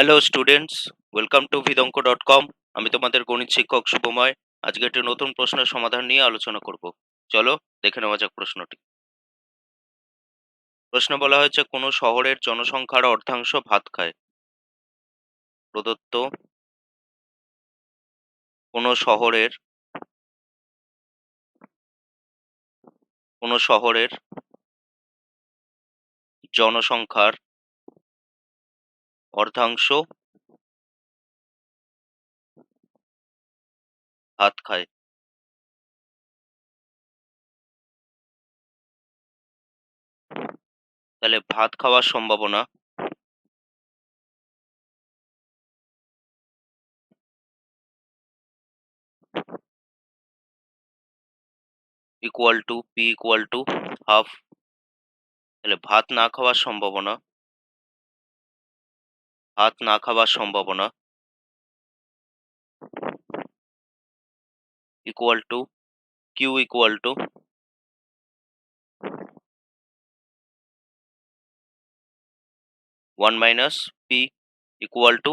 Hello students, welcome to vidonko.com। আমি তোমাদের গণিত শিক্ষক শুভময়। আজকে একটি নতুন প্রশ্নের সমাধান নিয়ে আলোচনা করব। চলো দেখে নেওয়া যাক প্রশ্নটি। প্রশ্ন বলা হয়েছে, কোনো শহরের জনসংখ্যার অর্ধাংশ ভাত খায়। প্রদত্ত কোনো শহরের জনসংখ্যার অর্ধাংশ ভাত খায়। তাহলে ভাত খাওয়ার সম্ভাবনা equal to P equal to half. তাহলে ভাত না খাওয়ার সম্ভাবনা equal to Q equal to 1 minus P equal to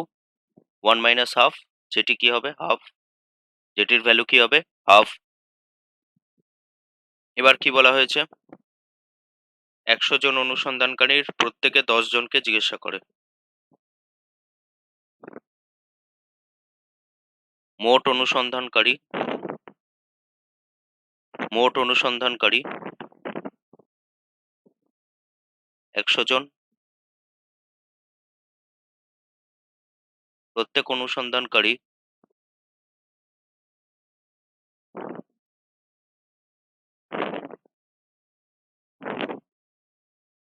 1 minus half, যেটি কি হবে হাফ, যেটির ভ্যালু কি হবে হাফ। এবার কি বলা হয়েছে, 100 জন অনুসন্ধানকারীর প্রত্যেকে 10 জনকে জিজ্ঞাসা করে। মোট অনুসন্ধানকারী 100 জন। প্রত্যেক অনুসন্ধানকারী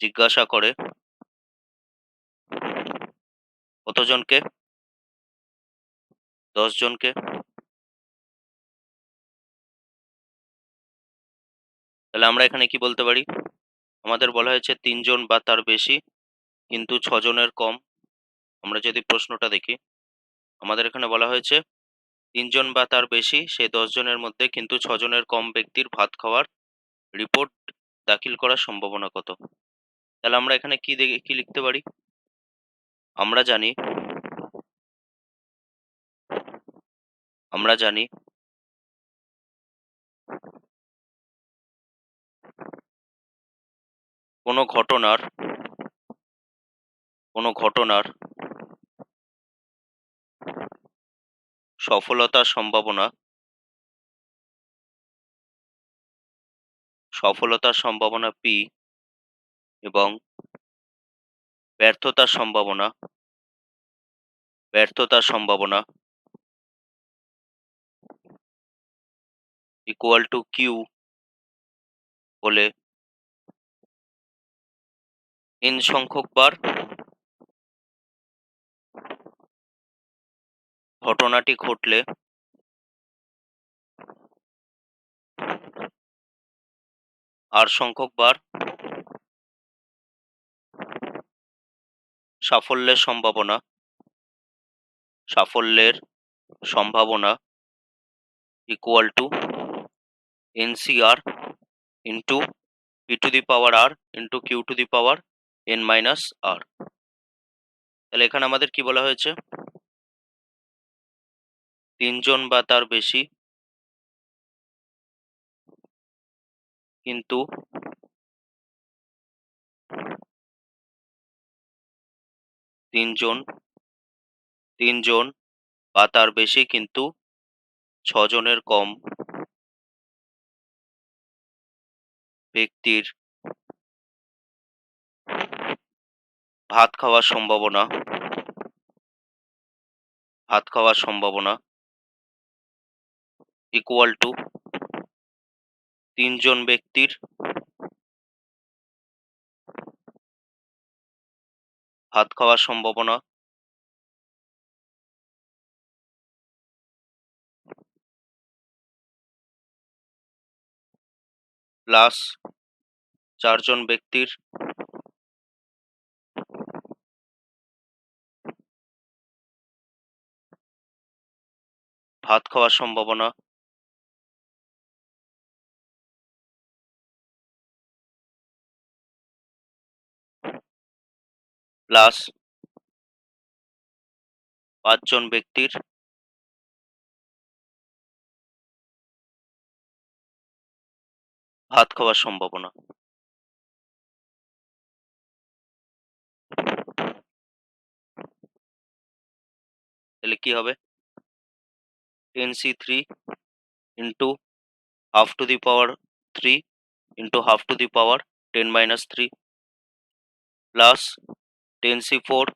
জিজ্ঞাসা করে কতজনকে, 10 জনকে। তাহলে আমরা এখানে কি বলতে পারি, আমাদের বলা হয়েছে 3 জন বা তার বেশি কিন্তু 6 জনের কম। আমরা যদি প্রশ্নটা দেখি, আমাদের এখানে বলা হয়েছে 3 জন বা তার বেশি, সেই 10 জনের মধ্যে কিন্তু 6 জনের কম ব্যক্তির ভাত খাওয়ার রিপোর্ট দাখিল করার সম্ভাবনা কত। তাহলে আমরা এখানে কি লিখতে পারি, আমরা জানি আমরা জানি কোনো ঘটনার সফলতার সম্ভাবনা পি এবং ব্যর্থতার সম্ভাবনা ইকুয়াল টু কিউ হলে n সংখ্যক বার ঘটনাটি ঘটলে r সংখ্যক বার সাফল্যের সম্ভাবনা equal two NCR into p to the power r into q to the power n minus r। তাহলে এখানে আমাদের কি বলা হয়েছে, 3 জন বা তার বেশি কিন্তু 3 জন বা তার বেশি কিন্তু 6 জনের কম ব্যক্তির ভাত খাওয়ার সম্ভাবনা ইকুয়াল টু 3 জন ব্যক্তির ভাত খাওয়ার সম্ভাবনা প্লাস 4 জন ব্যক্তির ভাত খাওয়ার সম্ভাবনা প্লাস 5 জন ব্যক্তির ভাত খাওয়ার সম্ভাবনা। তাহলে কি হবে? 10c3 into half to the power 3 into half to the power 10 minus 3 plus 10c4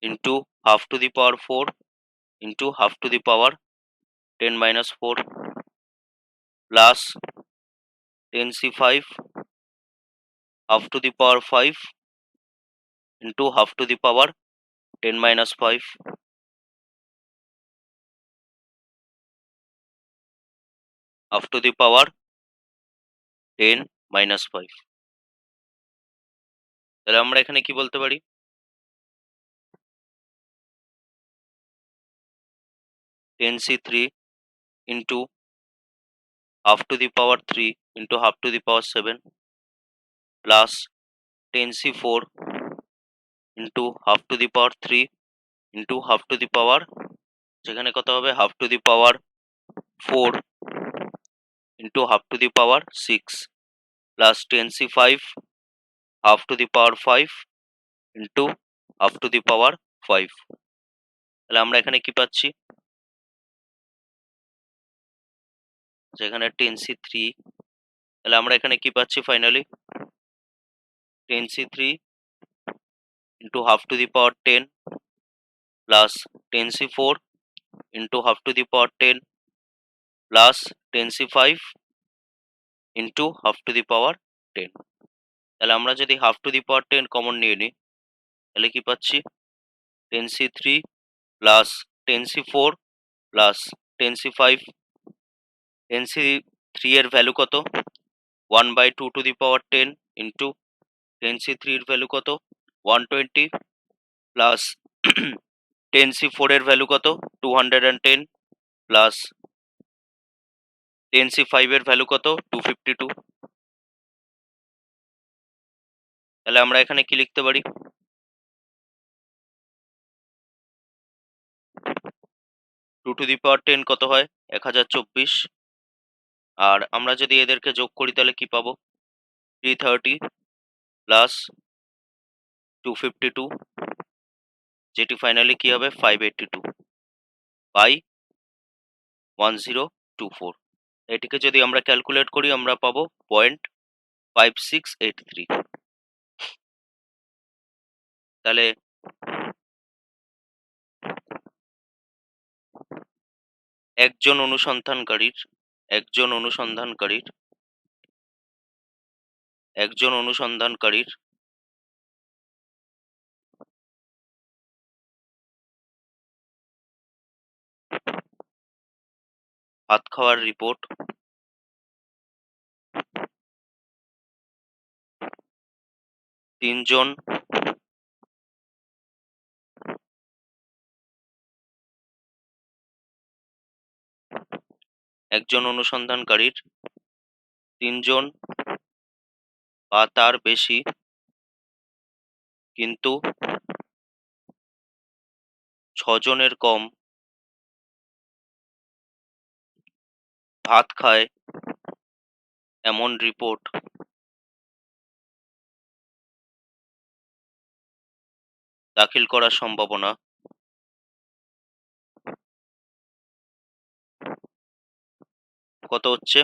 into half to the power 4 into half to the power 10 minus 4 plus 10c5 half to the power 5 into half to the power 10 minus 5 half to the power 10 minus 5। তাহলে আমরা এখানে কি বলতে পারি? 10c3 into half to the power 3 into half to the power 7 plus 10c4 into half to the power 3 into half to the power, যেখানে কত হবে, half to the power 4 into half to the power 6 plus 10c5 half to the power 5 into half to the power 5। তাহলে আমরা এখানে কি পাচ্ছি? যেখানে 10c3, তাহলে আমরা এখানে কি পাচ্ছি finally? 10c3 into half to the power 10 plus 10c4 into half to the power 10 plus 10c5 into half to the power 10। তাহলে আমরা যদি half to the power 10 common নিয়ে নিই, তাহলে কি পাচ্ছি? 10c3 plus 10c4 plus 10c5। 10c3 এর value কত? 1/2 to the power 10 into 10c3 এর ভ্যালু কত? 120 plus 10c4 এর ভ্যালু কত? 210 plus 10c5 এর ভ্যালু কত? 252। তাহলে আমরা এখানে কি লিখতে পারি? 2 to the power 10 কত হয়? 1024। আর আমরা যদি এদেরকে যোগ করি তাহলে কি পাবো? 330 প্লাস 252, যেটি ফাইনালি কি হবে? 582 বাই 1024। এটিকে যদি আমরা ক্যালকুলেট করি আমরা পাবো 0.5683। তাহলে একজন অনুসন্ধানকারীর ভাত খাওয়ার রিপোর্ট তিনজন একজন অনুসন্ধানকারীর 3 জন বা তার বেশি কিন্তু 6 জনের কম ভাত খায় এমন রিপোর্ট দাখিল করার সম্ভাবনা কত হচ্ছে?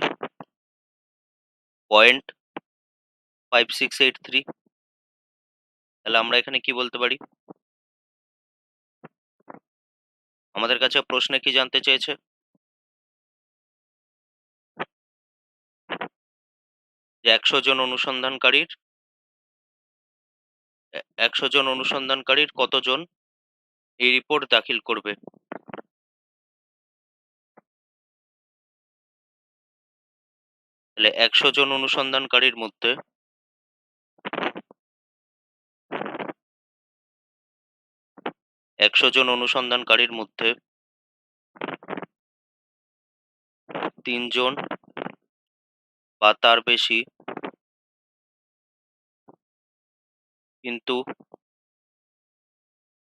0.5683। তাহলে আমরা এখানে কি বলতে পারি? আমাদের কাছে প্রশ্নে কি জানতে চেয়েছে? যে 100 জন অনুসন্ধানকারীর কতজন এই রিপোর্ট দাখিল করবে? তাহলে 100 জন অনুসন্ধানকারীর মধ্যে 3 জন বা তার বেশি কিন্তু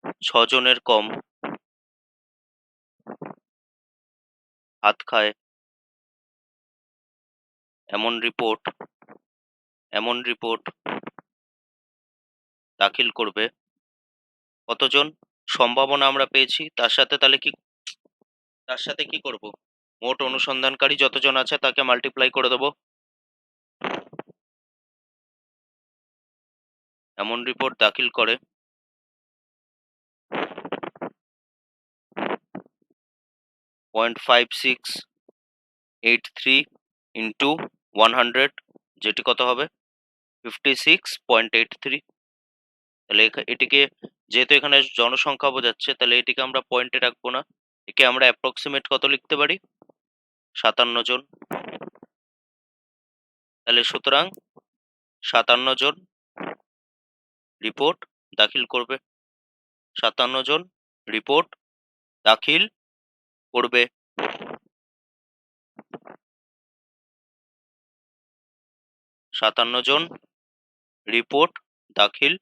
6 জনের কম হাত খায় এমন রিপোর্ট দাখিল করবে কতজন সম্ভাবনা আমরা পেয়েছি তার সাথে কি করব মোট অনুসন্ধানকারী যতজন আছে তাকে মাল্টিপ্লাই করে দেবো এমন রিপোর্ট দাখিল করে 0.5683 ইন্টু 100 যেটি কত হবে 56.83 তাহলে এটিকে যেহেতু এখানে জনসংখ্যা বোঝাচ্ছে তাহলে এটিকে আমরা পয়েন্টে রাখবো না একে আমরা অ্যাপ্রক্সিমেট কত লিখতে পারি 57 জন তাহলে সুতরাং 57 জন রিপোর্ট দাখিল করবে 57 জন রিপোর্ট দাখিল করবে 57 জন রিপোর্ট দাখিল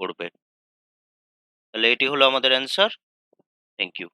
করবে তাহলে এটি হলো আমাদের অ্যান্সার থ্যাংক ইউ